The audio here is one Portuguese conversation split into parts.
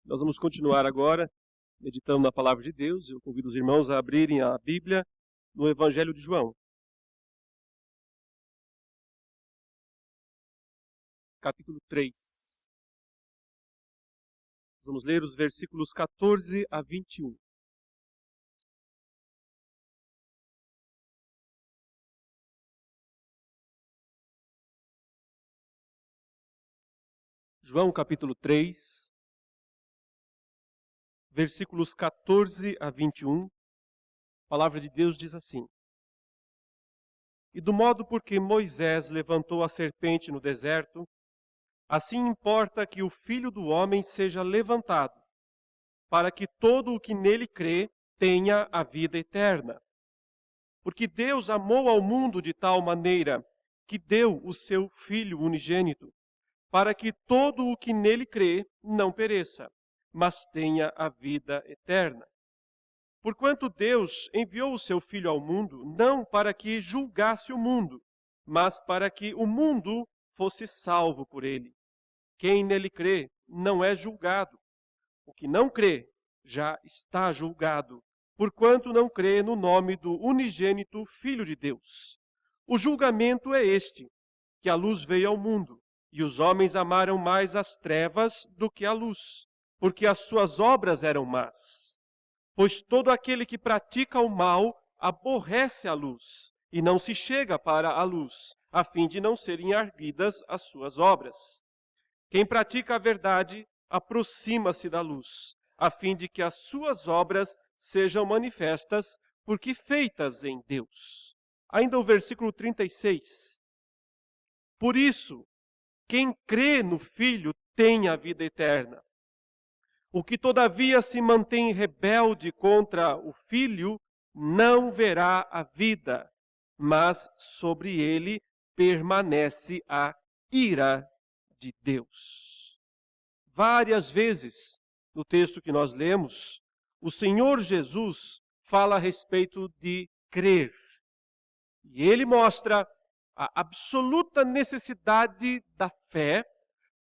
Nós vamos continuar agora meditando na palavra de Deus. Eu convido os irmãos a abrirem a Bíblia no Evangelho de João, capítulo 3. Vamos ler os versículos 14 a 21. João capítulo 3, versículos 14 a 21, a palavra de Deus diz assim: E do modo por que Moisés levantou a serpente no deserto, assim importa que o Filho do Homem seja levantado, para que todo o que nele crê tenha a vida eterna. Porque Deus amou ao mundo de tal maneira que deu o seu Filho unigênito, para que todo o que nele crê não pereça, mas tenha a vida eterna. Porquanto Deus enviou o seu Filho ao mundo, não para que julgasse o mundo, mas para que o mundo fosse salvo por ele. Quem nele crê não é julgado. O que não crê já está julgado, porquanto não crê no nome do unigênito Filho de Deus. O julgamento é este, que a luz veio ao mundo, e os homens amaram mais as trevas do que a luz, porque as suas obras eram más. Pois todo aquele que pratica o mal aborrece a luz, e não se chega para a luz, a fim de não serem arguidas as suas obras. Quem pratica a verdade aproxima-se da luz, a fim de que as suas obras sejam manifestas, porque feitas em Deus. Ainda o versículo 36. Por isso, quem crê no Filho tem a vida eterna. O que todavia se mantém rebelde contra o Filho não verá a vida, mas sobre ele permanece a ira de Deus. Várias vezes no texto que nós lemos, o Senhor Jesus fala a respeito de crer. E ele mostra a absoluta necessidade da fé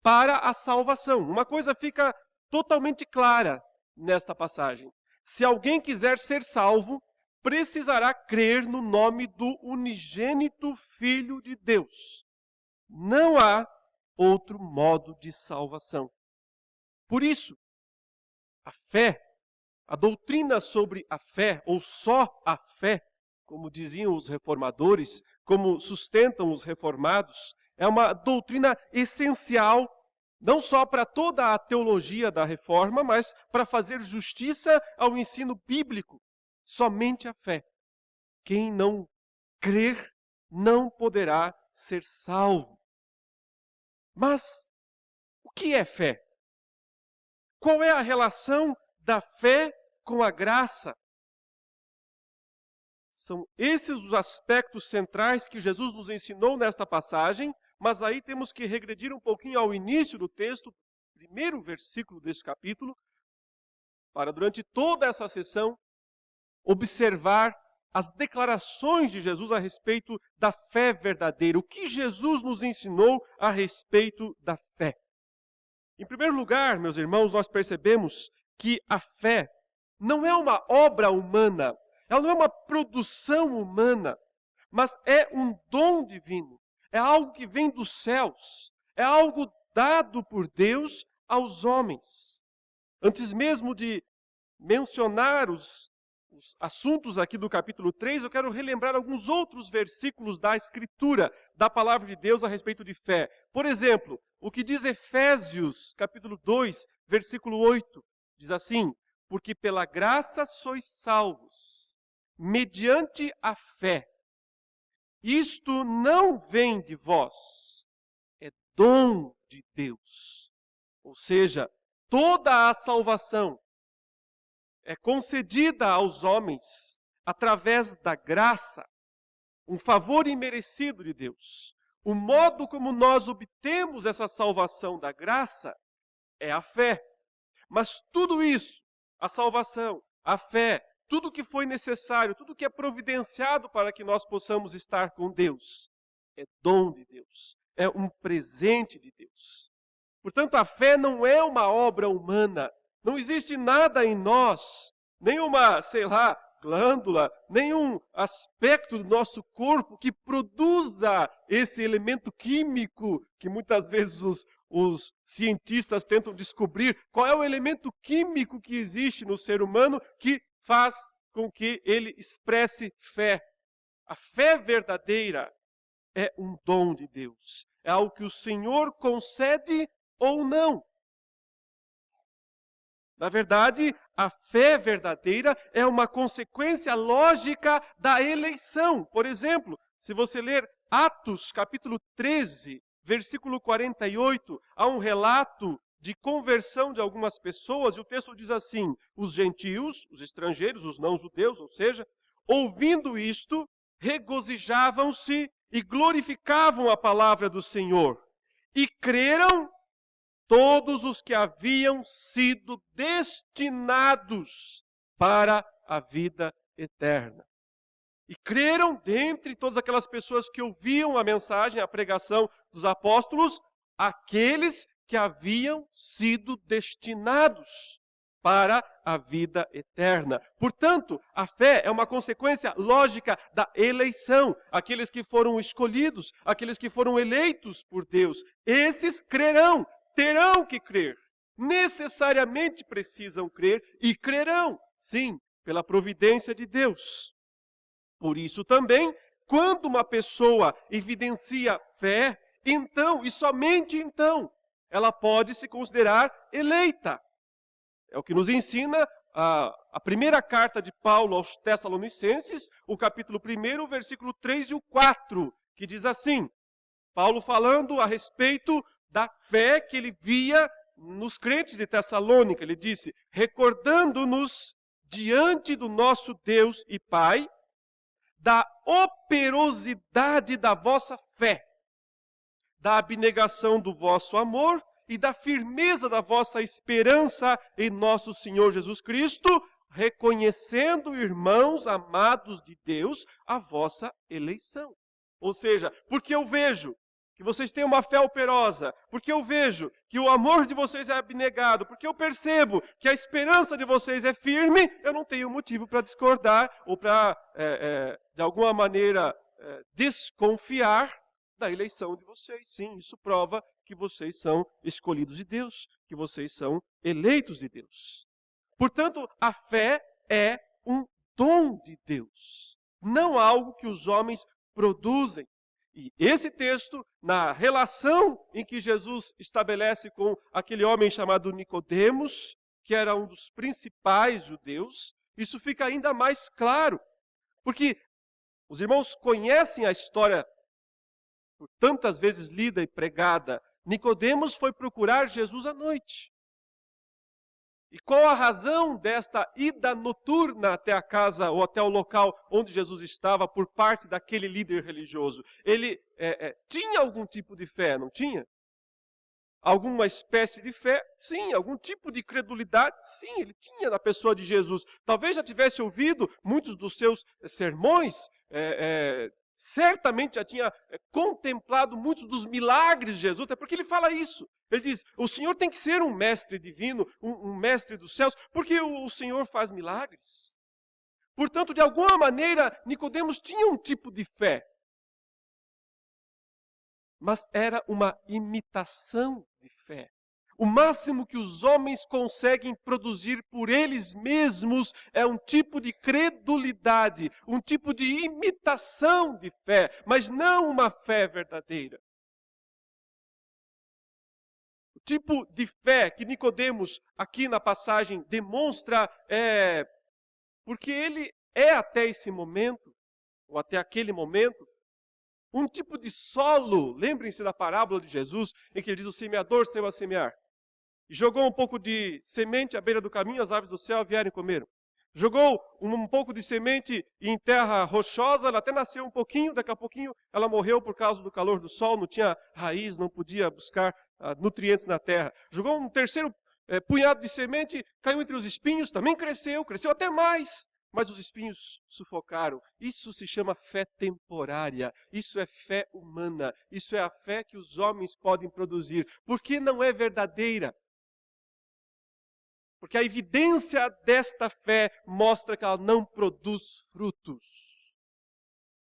para a salvação. Uma coisa fica totalmente clara nesta passagem. Se alguém quiser ser salvo, precisará crer no nome do unigênito Filho de Deus. Não há outro modo de salvação. Por isso, a fé, a doutrina sobre a fé, ou só a fé, como diziam os reformadores, como sustentam os reformados, é uma doutrina essencial, não só para toda a teologia da reforma, mas para fazer justiça ao ensino bíblico. Somente a fé. Quem não crer não poderá ser salvo. Mas o que é fé? Qual é a relação da fé com a graça? São esses os aspectos centrais que Jesus nos ensinou nesta passagem, mas aí temos que regredir um pouquinho ao início do texto, primeiro versículo deste capítulo, para durante toda essa sessão observar as declarações de Jesus a respeito da fé verdadeira, o que Jesus nos ensinou a respeito da fé. Em primeiro lugar, meus irmãos, nós percebemos que a fé não é uma obra humana, ela não é uma produção humana, mas é um dom divino, é algo que vem dos céus, é algo dado por Deus aos homens. Antes mesmo de mencionar os assuntos aqui do capítulo 3, eu quero relembrar alguns outros versículos da Escritura, da palavra de Deus a respeito de fé. Por exemplo, o que diz Efésios, capítulo 2, versículo 8, diz assim: porque pela graça sois salvos, mediante a fé. Isto não vem de vós, é dom de Deus. Ou seja, toda a salvação é concedida aos homens através da graça, um favor imerecido de Deus. O modo como nós obtemos essa salvação da graça é a fé. Mas tudo isso, a salvação, a fé, tudo que foi necessário, tudo que é providenciado para que nós possamos estar com Deus, é dom de Deus, é um presente de Deus. Portanto, a fé não é uma obra humana, Não existe nada em nós, nenhuma, sei lá, glândula, nenhum aspecto do nosso corpo que produza esse elemento químico que muitas vezes os cientistas tentam descobrir. Qual é o elemento químico que existe no ser humano que faz com que ele expresse fé? A fé verdadeira é um dom de Deus. É algo que o Senhor concede ou não. Na verdade, a fé verdadeira é uma consequência lógica da eleição. Por exemplo, se você ler Atos capítulo 13, versículo 48, há um relato de conversão de algumas pessoas, e o texto diz assim: os gentios, os estrangeiros, os não-judeus, ou seja, ouvindo isto, regozijavam-se e glorificavam a palavra do Senhor. E creram todos os que haviam sido destinados para a vida eterna. E creram dentre todas aquelas pessoas que ouviam a mensagem, a pregação dos apóstolos, aqueles que haviam sido destinados para a vida eterna. Portanto, a fé é uma consequência lógica da eleição. Aqueles que foram escolhidos, aqueles que foram eleitos por Deus, esses crerão. Terão que crer, necessariamente precisam crer e crerão, sim, pela providência de Deus. Por isso também, quando uma pessoa evidencia fé, então, e somente então, ela pode se considerar eleita. É o que nos ensina a primeira carta de Paulo aos Tessalonicenses, o capítulo 1, o versículo 3 e o 4, que diz assim, Paulo falando a respeito da fé que ele via nos crentes de Tessalônica. Ele disse, recordando-nos diante do nosso Deus e Pai, da operosidade da vossa fé, da abnegação do vosso amor e da firmeza da vossa esperança em nosso Senhor Jesus Cristo, reconhecendo, irmãos amados de Deus, a vossa eleição. Ou seja, porque eu vejo que vocês têm uma fé operosa, porque eu vejo que o amor de vocês é abnegado, porque eu percebo que a esperança de vocês é firme, eu não tenho motivo para discordar ou para, de alguma maneira, desconfiar da eleição de vocês. Sim, isso prova que vocês são escolhidos de Deus, que vocês são eleitos de Deus. Portanto, a fé é um dom de Deus, não algo que os homens produzem. E esse texto, na relação em que Jesus estabelece com aquele homem chamado Nicodemos, que era um dos principais judeus, isso fica ainda mais claro. Porque os irmãos conhecem a história, por tantas vezes lida e pregada. Nicodemos foi procurar Jesus à noite. E qual a razão desta ida noturna até a casa ou até o local onde Jesus estava por parte daquele líder religioso? Ele tinha algum tipo de fé, não tinha? Alguma espécie de fé? Sim. Algum tipo de credulidade? Sim, ele tinha na pessoa de Jesus. Talvez já tivesse ouvido muitos dos seus sermões, certamente já tinha contemplado muitos dos milagres de Jesus, até porque ele fala isso. Ele diz, o Senhor tem que ser um mestre divino, um mestre dos céus, porque o Senhor faz milagres. Portanto, de alguma maneira, Nicodemos tinha um tipo de fé. Mas era uma imitação de fé. O máximo que os homens conseguem produzir por eles mesmos é um tipo de credulidade, um tipo de imitação de fé, mas não uma fé verdadeira. O tipo de fé que Nicodemos aqui na passagem demonstra porque ele é até esse momento, ou até aquele momento, um tipo de solo. Lembrem-se da parábola de Jesus, em que ele diz, o semeador saiu a semear. E jogou um pouco de semente à beira do caminho, as aves do céu vieram e comeram. Jogou um pouco de semente em terra rochosa, ela até nasceu um pouquinho, daqui a pouquinho ela morreu por causa do calor do sol, não tinha raiz, não podia buscar nutrientes na terra. Jogou um terceiro punhado de semente, caiu entre os espinhos, também cresceu até mais, mas os espinhos sufocaram. Isso se chama fé temporária, isso é fé humana, isso é a fé que os homens podem produzir, porque não é verdadeira. Porque a evidência desta fé mostra que ela não produz frutos.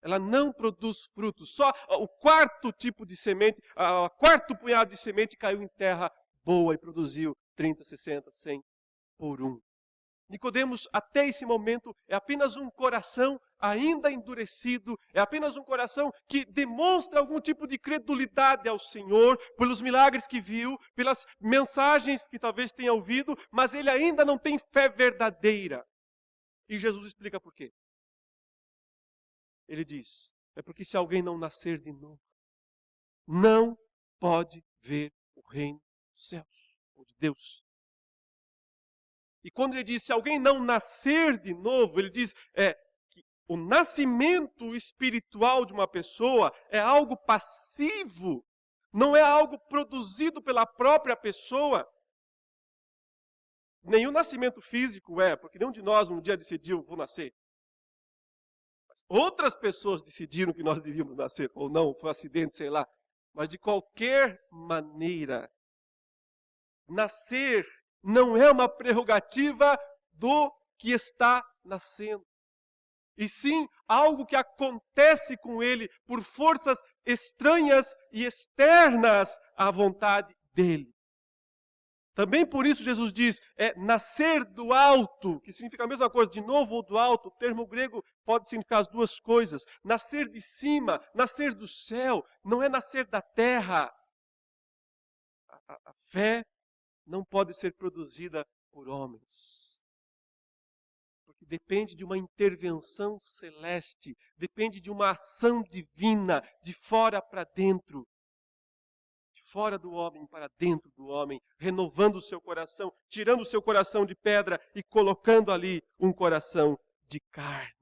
Ela não produz frutos. Só o quarto tipo de semente, o quarto punhado de semente caiu em terra boa e produziu 30, 60, 100 por um. Nicodemos, até esse momento, é apenas um coração ainda endurecido, é apenas um coração que demonstra algum tipo de credulidade ao Senhor, pelos milagres que viu, pelas mensagens que talvez tenha ouvido, mas ele ainda não tem fé verdadeira. E Jesus explica por quê. Ele diz, é porque se alguém não nascer de novo, não pode ver o reino dos céus, ou de Deus. E quando ele diz, se alguém não nascer de novo, ele diz que o nascimento espiritual de uma pessoa é algo passivo, não é algo produzido pela própria pessoa. Nenhum nascimento físico é, porque nenhum de nós um dia decidiu, vou nascer. Mas outras pessoas decidiram que nós devíamos nascer, ou não, foi um acidente, sei lá. Mas de qualquer maneira, nascer não é uma prerrogativa do que está nascendo. E sim, algo que acontece com ele por forças estranhas e externas à vontade dele. Também por isso Jesus diz, nascer do alto, que significa a mesma coisa, de novo ou do alto, o termo grego pode significar as duas coisas. Nascer de cima, nascer do céu, não é nascer da terra. A fé não pode ser produzida por homens. Porque depende de uma intervenção celeste, depende de uma ação divina, de fora para dentro. De fora do homem para dentro do homem, renovando o seu coração, tirando o seu coração de pedra e colocando ali um coração de carne.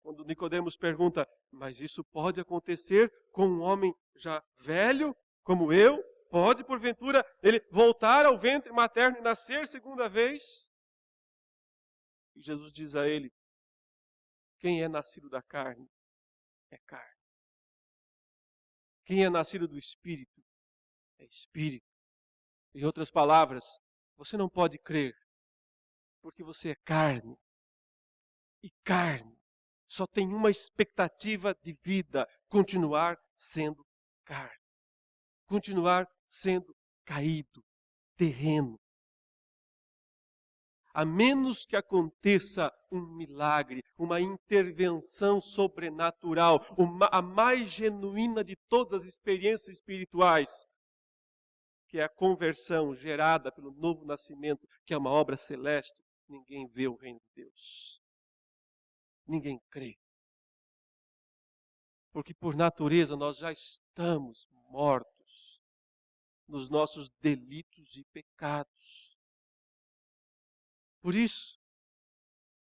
Quando Nicodemos pergunta, mas isso pode acontecer com um homem já velho, como eu? Pode, porventura, ele voltar ao ventre materno e nascer segunda vez? E Jesus diz a ele, quem é nascido da carne, é carne. Quem é nascido do Espírito, é Espírito. Em outras palavras, você não pode crer, porque você é carne. E carne só tem uma expectativa de vida, continuar sendo carne. Continuar sendo caído, terreno. A menos que aconteça um milagre, uma intervenção sobrenatural, a mais genuína de todas as experiências espirituais, que é a conversão gerada pelo novo nascimento, que é uma obra celeste, ninguém vê o reino de Deus. Ninguém crê. Porque por natureza nós já estamos mortos nos nossos delitos e pecados. Por isso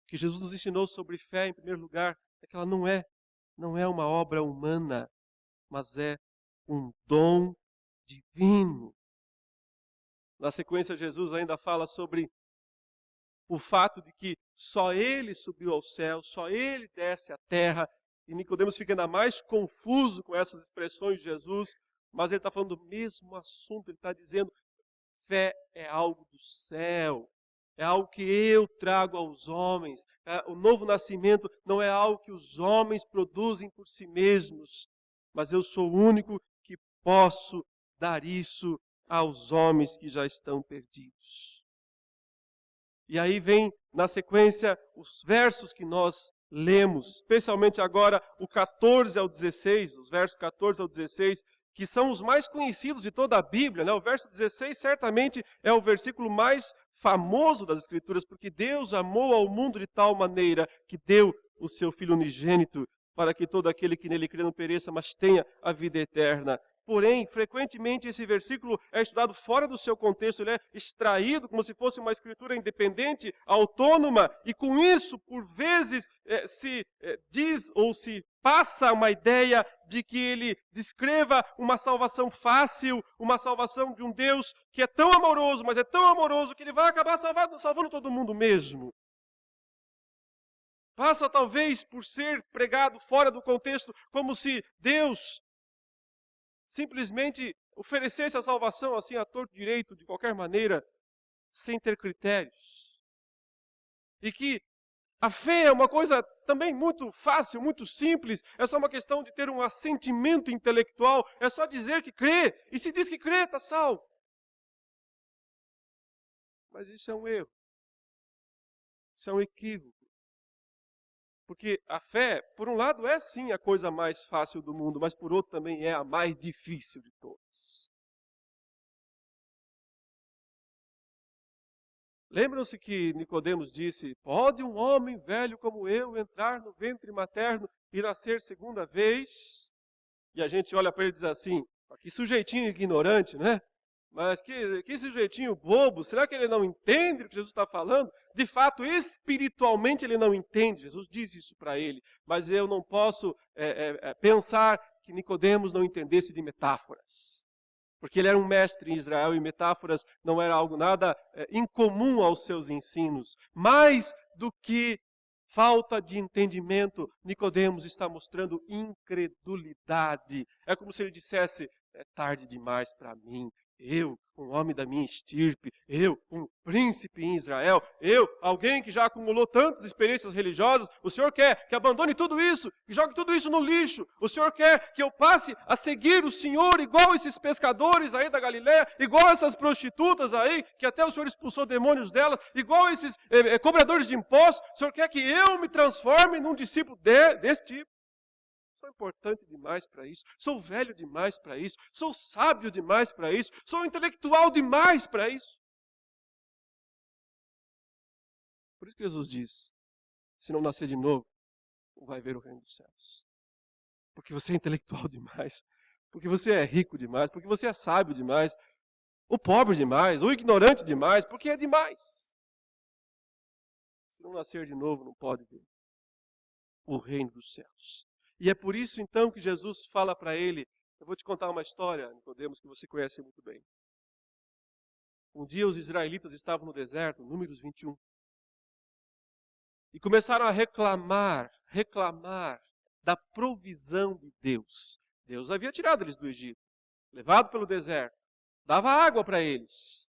que Jesus nos ensinou sobre fé, em primeiro lugar, é que ela não é uma obra humana, mas é um dom divino. Na sequência, Jesus ainda fala sobre o fato de que só Ele subiu ao céu, só Ele desce à terra, e Nicodemos fica ainda mais confuso com essas expressões de Jesus, mas ele está falando do mesmo assunto, ele está dizendo, fé é algo do céu, é algo que eu trago aos homens, o novo nascimento não é algo que os homens produzem por si mesmos, mas eu sou o único que posso dar isso aos homens que já estão perdidos. E aí vem, na sequência, os versos que nós lemos, especialmente agora o 14 ao 16, os versos 14 ao 16, que são os mais conhecidos de toda a Bíblia, né? O verso 16 certamente é o versículo mais famoso das Escrituras, porque Deus amou ao mundo de tal maneira que deu o seu Filho unigênito para que todo aquele que nele crê não pereça, mas tenha a vida eterna. Porém, frequentemente esse versículo é estudado fora do seu contexto, ele é extraído como se fosse uma escritura independente, autônoma, e com isso, por vezes, se diz ou se passa uma ideia de que ele descreva uma salvação fácil, uma salvação de um Deus que é tão amoroso, mas é tão amoroso que ele vai acabar salvando todo mundo mesmo. Passa talvez por ser pregado fora do contexto, como se Deus simplesmente oferecesse a salvação assim a torto direito, de qualquer maneira, sem ter critérios. E que a fé é uma coisa também muito fácil, muito simples. É só uma questão de ter um assentimento intelectual. É só dizer que crê. E se diz que crê, está salvo. Mas isso é um erro. Isso é um equívoco. Porque a fé, por um lado, é sim a coisa mais fácil do mundo, mas por outro também é a mais difícil de todas. Lembram-se que Nicodemos disse: pode um homem velho como eu entrar no ventre materno e nascer segunda vez? E a gente olha para ele e diz assim: que sujeitinho ignorante, né? Mas que sujeitinho bobo, será que ele não entende o que Jesus está falando? De fato, espiritualmente ele não entende, Jesus diz isso para ele, mas eu não posso pensar que Nicodemos não entendesse de metáforas. Porque ele era um mestre em Israel e metáforas não era algo nada incomum aos seus ensinos. Mais do que falta de entendimento, Nicodemos está mostrando incredulidade. É como se ele dissesse: é tarde demais para mim. Eu, um homem da minha estirpe, eu, um príncipe em Israel, eu, alguém que já acumulou tantas experiências religiosas, o Senhor quer que abandone tudo isso, que jogue tudo isso no lixo. O Senhor quer que eu passe a seguir o Senhor igual esses pescadores aí da Galileia, igual essas prostitutas aí, que até o Senhor expulsou demônios delas, igual esses cobradores de impostos. O Senhor quer que eu me transforme num discípulo desse tipo. Sou importante demais para isso, sou velho demais para isso, sou sábio demais para isso, sou intelectual demais para isso. Por isso que Jesus diz: se não nascer de novo, não vai ver o reino dos céus. Porque você é intelectual demais, porque você é rico demais, porque você é sábio demais, o pobre demais, o ignorante demais, porque é demais. Se não nascer de novo, não pode ver o reino dos céus. E é por isso então que Jesus fala para ele, eu vou te contar uma história, Nicodemos, que você conhece muito bem. Um dia os israelitas estavam no deserto, Números 21, e começaram a reclamar da provisão de Deus. Deus havia tirado eles do Egito, levado pelo deserto, dava água para eles,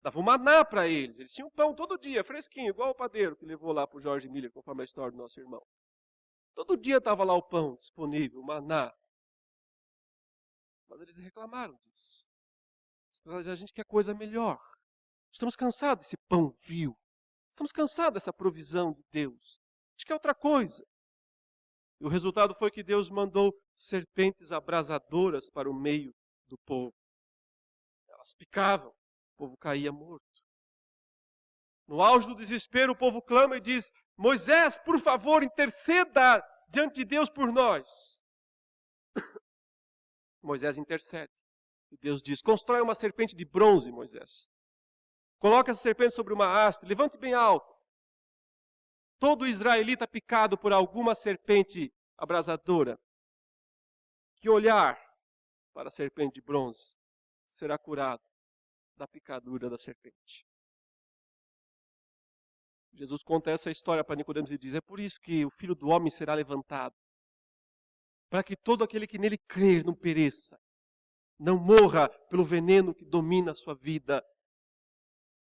dava um maná para eles. Eles tinham pão todo dia, fresquinho, igual o padeiro que levou lá para o Jorge Miller, conforme a história do nosso irmão. Todo dia estava lá o pão disponível, o maná. Mas eles reclamaram disso. A gente quer coisa melhor. Estamos cansados desse pão vil. Estamos cansados dessa provisão de Deus. A gente quer outra coisa. E o resultado foi que Deus mandou serpentes abrasadoras para o meio do povo. Elas picavam, o povo caía morto. No auge do desespero, o povo clama e diz: Moisés, por favor, interceda diante de Deus por nós. Moisés intercede. E Deus diz: constrói uma serpente de bronze, Moisés. Coloque essa serpente sobre uma haste, levante bem alto. Todo israelita picado por alguma serpente abrasadora, que olhar para a serpente de bronze, será curado da picadura da serpente. Jesus conta essa história para Nicodemos e diz: é por isso que o Filho do Homem será levantado, para que todo aquele que nele crer não pereça, não morra pelo veneno que domina a sua vida,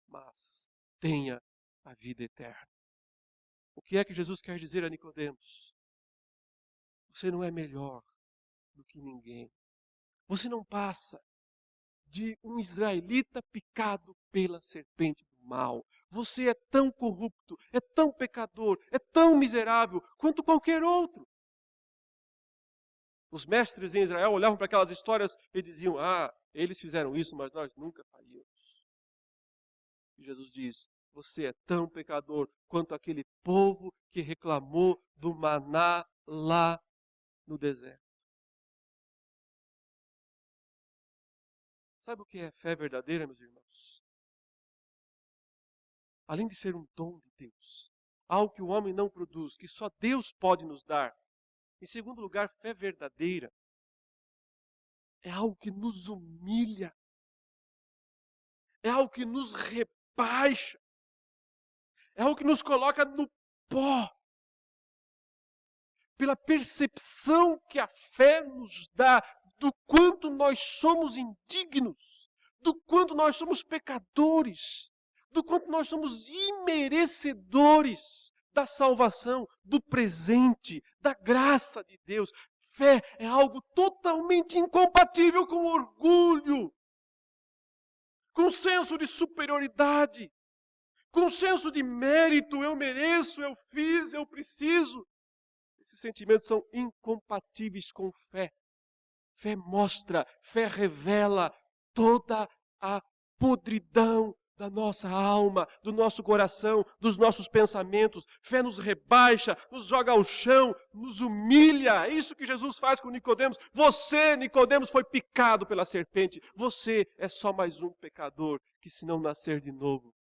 mas tenha a vida eterna. O que é que Jesus quer dizer a Nicodemos? Você não é melhor do que ninguém. Você não passa de um israelita picado pela serpente do mal. Você é tão corrupto, é tão pecador, é tão miserável quanto qualquer outro. Os mestres em Israel olhavam para aquelas histórias e diziam: eles fizeram isso, mas nós nunca faríamos. E Jesus diz: você é tão pecador quanto aquele povo que reclamou do maná lá no deserto. Sabe o que é fé verdadeira, meus irmãos? Além de ser um dom de Deus, algo que o homem não produz, que só Deus pode nos dar. Em segundo lugar, fé verdadeira é algo que nos humilha, é algo que nos rebaixa, é algo que nos coloca no pó. Pela percepção que a fé nos dá do quanto nós somos indignos, do quanto nós somos pecadores, do quanto nós somos imerecedores da salvação, do presente, da graça de Deus. Fé é algo totalmente incompatível com orgulho, com senso de superioridade, com senso de mérito. Eu mereço, eu fiz, eu preciso. Esses sentimentos são incompatíveis com fé. Fé mostra, fé revela toda a podridão da nossa alma, do nosso coração, dos nossos pensamentos. Fé nos rebaixa, nos joga ao chão, nos humilha. É isso que Jesus faz com Nicodemos. Você, Nicodemos, foi picado pela serpente. Você é só mais um pecador que, se não nascer de novo,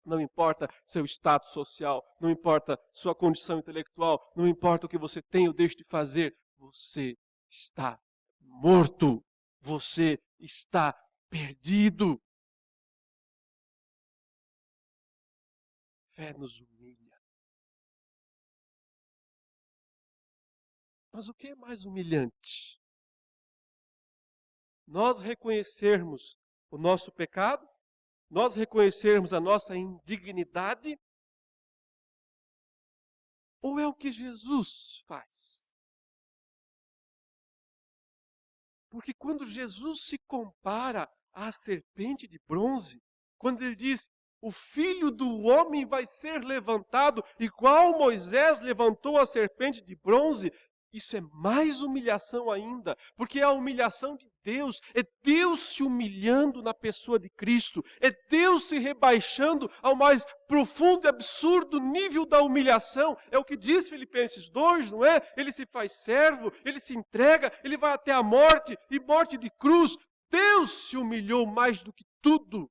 não importa seu status social, não importa sua condição intelectual, não importa o que você tem ou deixe de fazer, você está morto. Você está perdido. Fé nos humilha. Mas o que é mais humilhante? Nós reconhecermos o nosso pecado? Nós reconhecermos a nossa indignidade? Ou é o que Jesus faz? Porque quando Jesus se compara à serpente de bronze, quando ele diz, o Filho do Homem vai ser levantado, igual Moisés levantou a serpente de bronze, isso é mais humilhação ainda, porque é a humilhação de Deus, é Deus se humilhando na pessoa de Cristo, é Deus se rebaixando ao mais profundo e absurdo nível da humilhação. É o que diz Filipenses 2, não é? Ele se faz servo, ele se entrega, ele vai até a morte, e morte de cruz. Deus se humilhou mais do que tudo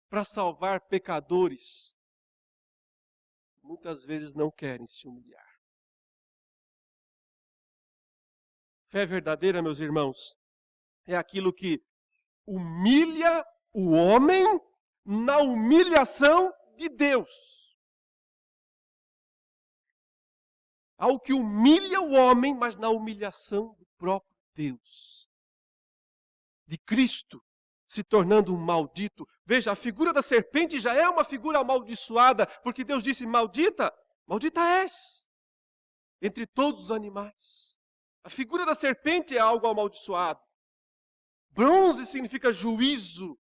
para salvar pecadores. Muitas vezes não querem se humilhar. Fé verdadeira, meus irmãos, é aquilo que humilha o homem na humilhação de Deus. Algo que humilha o homem, mas na humilhação do próprio Deus. De Cristo se tornando um maldito. Veja, a figura da serpente já é uma figura amaldiçoada, porque Deus disse, maldita és, entre todos os animais. A figura da serpente é algo amaldiçoado. Bronze significa juízo,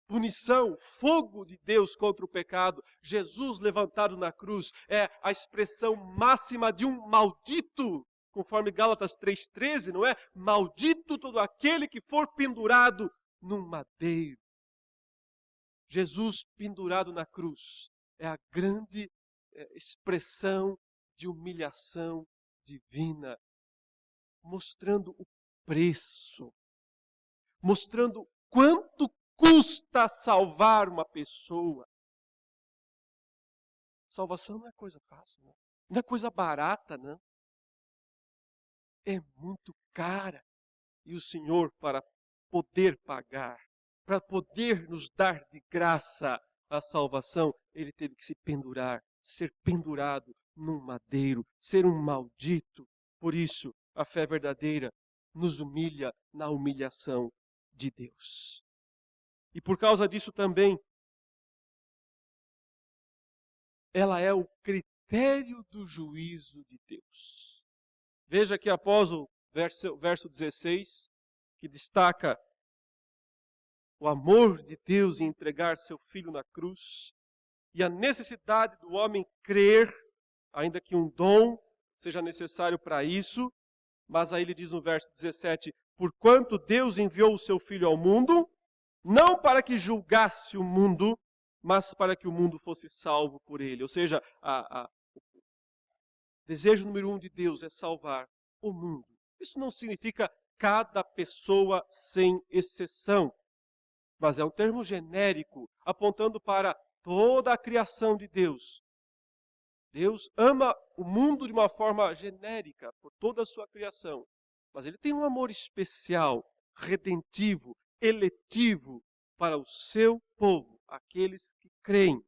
punição, fogo de Deus contra o pecado. Jesus levantado na cruz é a expressão máxima de um maldito, conforme Gálatas 3,13, não é? Maldito todo aquele que for pendurado num madeiro. Jesus pendurado na cruz é a grande expressão de humilhação divina, mostrando o preço, mostrando quanto custa salvar uma pessoa. Salvação não é coisa fácil, não é coisa barata, não. É muito cara. E o Senhor, para poder pagar, para poder nos dar de graça a salvação, Ele teve que se pendurar, ser pendurado num madeiro, ser um maldito. Por isso, a fé verdadeira nos humilha na humilhação de Deus. E por causa disso também, ela é o critério do juízo de Deus. Veja que após o verso 16, que destaca o amor de Deus em entregar seu Filho na cruz, e a necessidade do homem crer, ainda que um dom seja necessário para isso, mas aí ele diz no verso 17, porquanto Deus enviou o seu Filho ao mundo, não para que julgasse o mundo, mas para que o mundo fosse salvo por ele. Ou seja, o desejo número 1 de Deus é salvar o mundo. Isso não significa cada pessoa sem exceção, mas é um termo genérico, apontando para toda a criação de Deus. Deus ama o mundo de uma forma genérica, por toda a sua criação. Mas Ele tem um amor especial, redentivo, eletivo para o seu povo, aqueles que creem.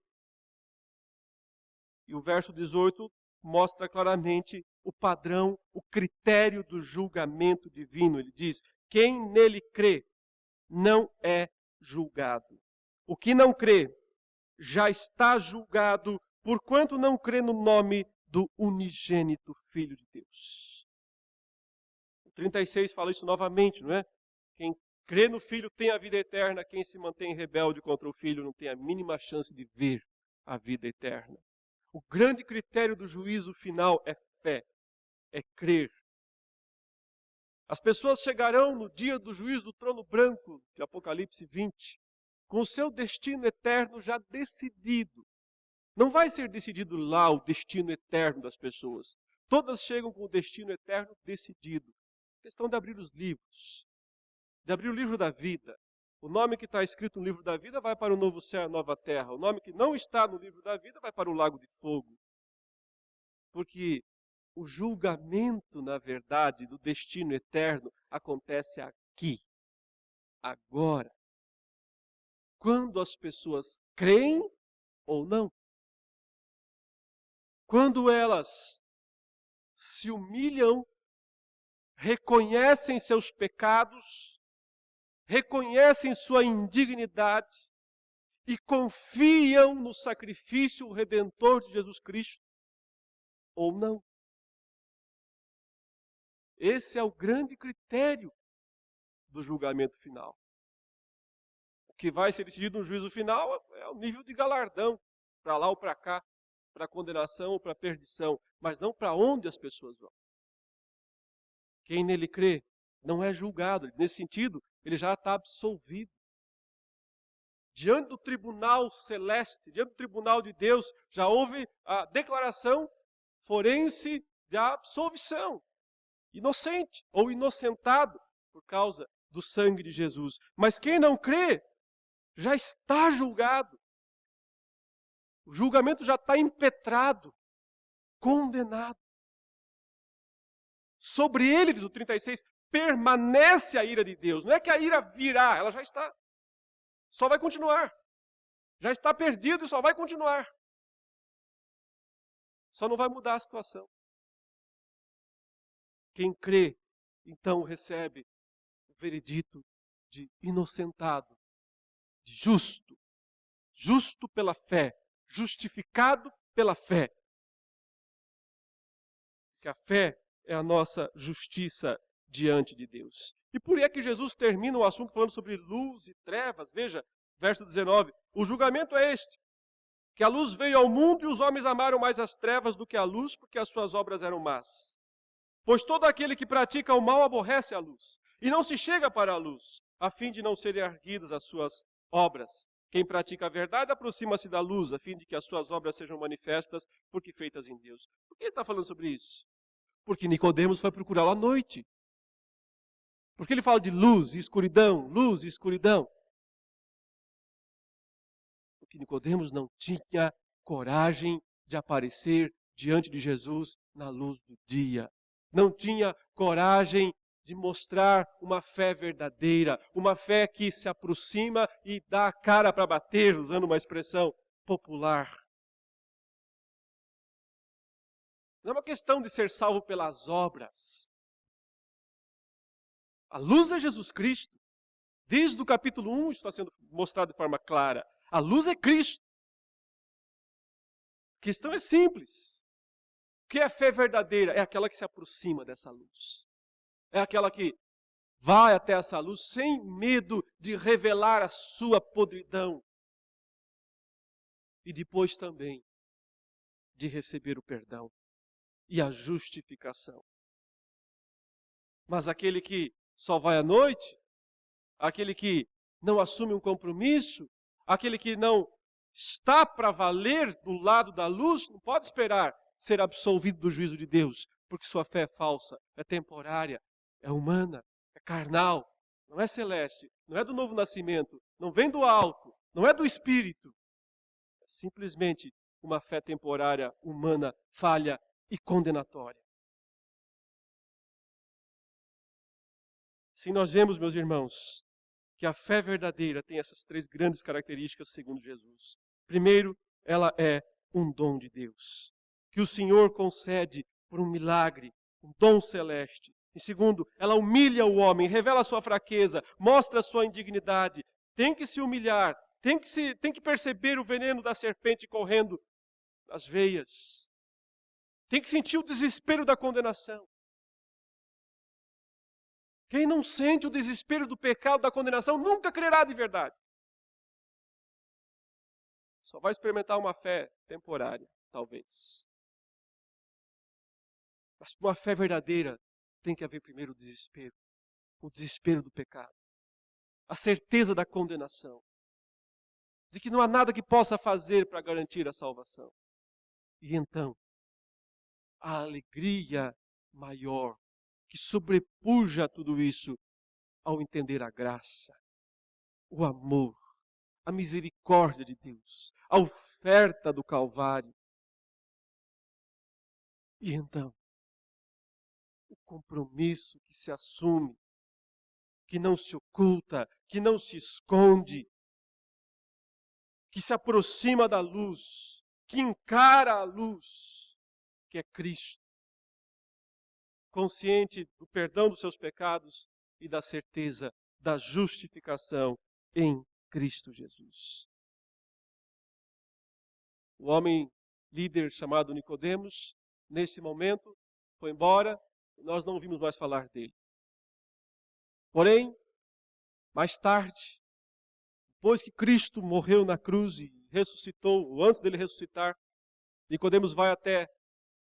E o verso 18 mostra claramente o padrão, o critério do julgamento divino. Ele diz, quem nele crê não é julgado. O que não crê já está julgado, porquanto não crê no nome do unigênito Filho de Deus. O 36 fala isso novamente, não é? Quem crê no Filho tem a vida eterna, quem se mantém rebelde contra o Filho não tem a mínima chance de ver a vida eterna. O grande critério do juízo final é fé, é crer. As pessoas chegarão no dia do juízo do trono branco, de Apocalipse 20, com o seu destino eterno já decidido. Não vai ser decidido lá o destino eterno das pessoas. Todas chegam com o destino eterno decidido. A questão de abrir os livros, de abrir o livro da vida. O nome que está escrito no livro da vida vai para o novo céu e a nova terra. O nome que não está no livro da vida vai para o lago de fogo. Porque o julgamento, na verdade, do destino eterno acontece aqui, agora. Quando as pessoas creem ou não. Quando elas se humilham, reconhecem seus pecados, reconhecem sua indignidade e confiam no sacrifício redentor de Jesus Cristo, ou não. Esse é o grande critério do julgamento final. O que vai ser decidido no juízo final é o nível de galardão, para lá ou para cá, para a condenação ou para a perdição, mas não para onde as pessoas vão. Quem nele crê não é julgado. Nesse sentido, ele já está absolvido. Diante do tribunal celeste, diante do tribunal de Deus, já houve a declaração forense de absolvição. Inocente ou inocentado por causa do sangue de Jesus. Mas quem não crê já está julgado. O julgamento já está impetrado, condenado. Sobre ele, diz o 36, permanece a ira de Deus. Não é que a ira virá, ela já está. Só vai continuar. Já está perdido e só vai continuar. Só não vai mudar a situação. Quem crê, então recebe o veredito de inocentado, de justo. Justo pela fé. Justificado pela fé. Porque a fé é a nossa justiça diante de Deus. E por que Jesus termina o assunto falando sobre luz e trevas? Veja, verso 19. O julgamento é este, que a luz veio ao mundo e os homens amaram mais as trevas do que a luz, porque as suas obras eram más. Pois todo aquele que pratica o mal aborrece a luz, e não se chega para a luz, a fim de não serem erguidas as suas obras. Quem pratica a verdade aproxima-se da luz, a fim de que as suas obras sejam manifestas, porque feitas em Deus. Por que ele está falando sobre isso? Porque Nicodemos foi procurá-lo à noite. Porque ele fala de luz e escuridão, luz e escuridão. Porque Nicodemos não tinha coragem de aparecer diante de Jesus na luz do dia. Não tinha coragem de mostrar uma fé verdadeira, uma fé que se aproxima e dá a cara para bater, usando uma expressão popular. Não é uma questão de ser salvo pelas obras. A luz é Jesus Cristo. Desde o capítulo 1 está sendo mostrado de forma clara. A luz é Cristo. A questão é simples. O que é fé verdadeira? É aquela que se aproxima dessa luz. É aquela que vai até essa luz sem medo de revelar a sua podridão. E depois também de receber o perdão e a justificação. Mas aquele que só vai à noite, aquele que não assume um compromisso, aquele que não está para valer do lado da luz, não pode esperar ser absolvido do juízo de Deus, porque sua fé é falsa, é temporária, é humana, é carnal, não é celeste, não é do novo nascimento, não vem do alto, não é do Espírito. É simplesmente uma fé temporária, humana, falha e condenatória. Assim nós vemos, meus irmãos, que a fé verdadeira tem essas três grandes características segundo Jesus. Primeiro, ela é um dom de Deus, que o Senhor concede por um milagre, um dom celeste. Em segundo, ela humilha o homem, revela a sua fraqueza, mostra a sua indignidade. Tem que se humilhar, tem que perceber o veneno da serpente correndo nas veias. Tem que sentir o desespero da condenação. Quem não sente o desespero do pecado, da condenação, nunca crerá de verdade. Só vai experimentar uma fé temporária, talvez. Mas para uma fé verdadeira, tem que haver primeiro o desespero do pecado, a certeza da condenação, de que não há nada que possa fazer para garantir a salvação. E então, a alegria maior, que sobrepuja tudo isso, ao entender a graça, o amor, a misericórdia de Deus, a oferta do Calvário. E então, o compromisso que se assume, que não se oculta, que não se esconde, que se aproxima da luz, que encara a luz, que é Cristo, consciente do perdão dos seus pecados e da certeza da justificação em Cristo Jesus. O homem líder chamado Nicodemos, nesse momento, foi embora e nós não ouvimos mais falar dele. Porém, mais tarde, depois que Cristo morreu na cruz e ressuscitou, ou antes dele ressuscitar, Nicodemos vai até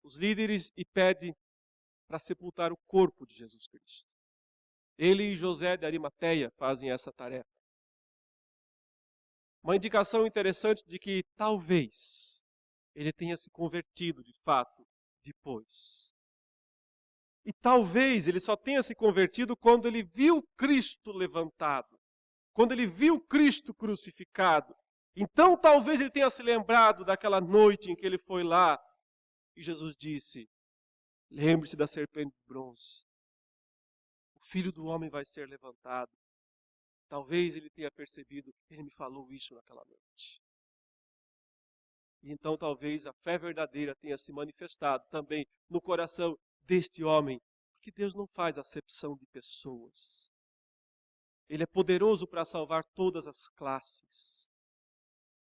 os líderes e pede para sepultar o corpo de Jesus Cristo. Ele e José de Arimateia fazem essa tarefa. Uma indicação interessante de que talvez ele tenha se convertido de fato depois. E talvez ele só tenha se convertido quando ele viu Cristo levantado, quando ele viu Cristo crucificado. Então talvez ele tenha se lembrado daquela noite em que ele foi lá e Jesus disse: lembre-se da serpente de bronze. O Filho do Homem vai ser levantado. Talvez ele tenha percebido, ele me falou isso naquela noite. E então talvez a fé verdadeira tenha se manifestado também no coração deste homem, porque Deus não faz acepção de pessoas. Ele é poderoso para salvar todas as classes,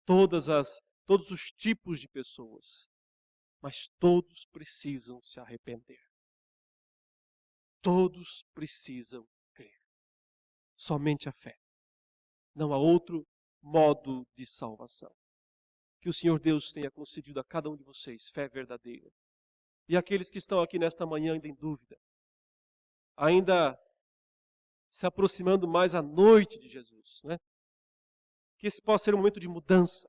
todos os tipos de pessoas, mas todos precisam se arrepender. Todos precisam crer. Somente a fé. Não há outro modo de salvação. Que o Senhor Deus tenha concedido a cada um de vocês fé verdadeira. E aqueles que estão aqui nesta manhã ainda em dúvida, ainda se aproximando mais à noite de Jesus, né? Que esse possa ser um momento de mudança,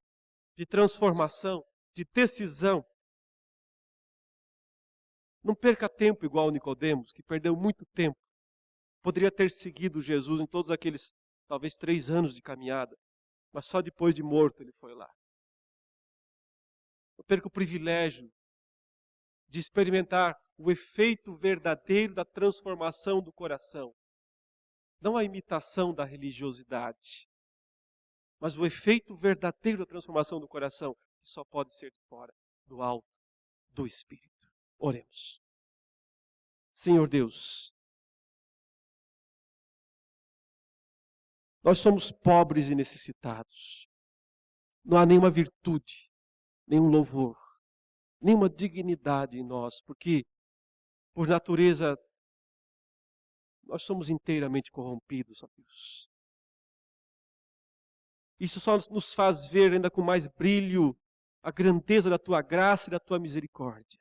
de transformação, de decisão. Não perca tempo igual Nicodemos, que perdeu muito tempo. Poderia ter seguido Jesus em todos aqueles, talvez 3 anos de caminhada, mas só depois de morto ele foi lá. Não perca o privilégio de experimentar o efeito verdadeiro da transformação do coração. Não a imitação da religiosidade, mas o efeito verdadeiro da transformação do coração, que só pode ser de fora, do alto, do Espírito. Oremos. Senhor Deus, nós somos pobres e necessitados. Não há nenhuma virtude, nenhum louvor, nenhuma dignidade em nós, porque, por natureza, nós somos inteiramente corrompidos, ó Deus. Isso só nos faz ver ainda com mais brilho a grandeza da Tua graça e da Tua misericórdia,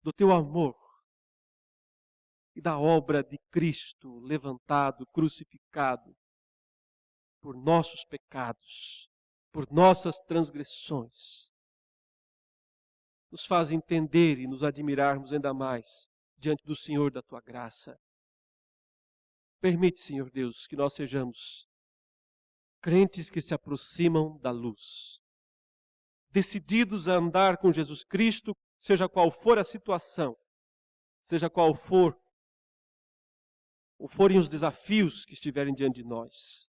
do Teu amor e da obra de Cristo levantado, crucificado, por nossos pecados, por nossas transgressões. Nos faz entender e nos admirarmos ainda mais diante do Senhor da Tua graça. Permite, Senhor Deus, que nós sejamos crentes que se aproximam da luz, decididos a andar com Jesus Cristo, seja qual for a situação, seja qual forem os desafios que estiverem diante de nós,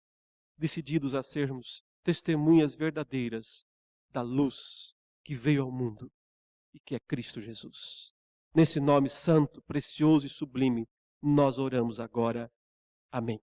decididos a sermos testemunhas verdadeiras da luz que veio ao mundo e que é Cristo Jesus. Nesse nome santo, precioso e sublime, nós oramos agora. Amém.